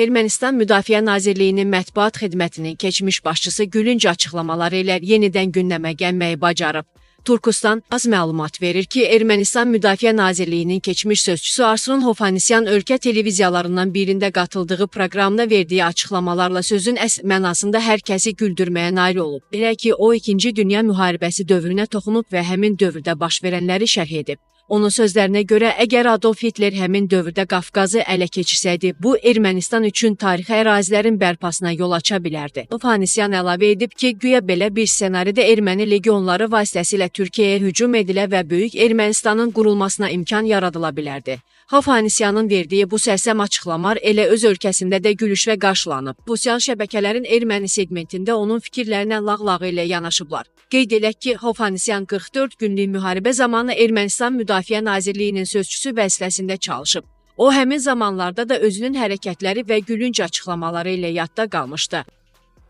Ermənistan Müdafiə Nazirliyinin mətbuat xidmətinin keçmiş başçısı gülünc açıqlamaları ilə yenidən gündəmə gəlməyi bacarıb. Turkistan az məlumat verir ki, Ermənistan Müdafiə Nazirliyinin keçmiş sözçüsü Arslon Hovhannisyan ölkə televiziyalarından birində qatıldığı proqramda verdiyi açıqlamalarla sözün əsl mənasında hər kəsi güldürməyə nail olub. Belə ki, o 2-ci Dünya müharibəsi dövrünə toxunub və həmin dövrdə baş verənləri şərh edib. Onun sözlərinə görə, əgər Adolf Hitler həmin dövrdə Qafqazı ələ keçirsəydi, bu Ermənistan üçün tarixi ərazilərin bərpasına yol aça bilərdi. Hovhannisyan əlavə edib ki, güya belə bir ssenaridə erməni legionları vasitəsilə Türkiyəyə hücum edilə və Böyük Ermənistanın qurulmasına imkan yaradıla bilərdi. Hovhannisyanın verdiyi bu sərsəm açıqlamalar elə öz ölkəsində də gülüşlə qarşılanıb. Sosial şəbəkələrin erməni segmentində onun fikirlərinə lağlağı ilə yanaşıblar. Qeyd edək ki, Hovhannisyan 44 günlük müharibə zamanı Ermənistan Müdafiə Nazirliyinin sözçüsü vəzifəsində çalışıb. O, həmin zamanlarda da özünün hərəkətləri və gülünc açıqlamaları ilə yadda qalmışdı.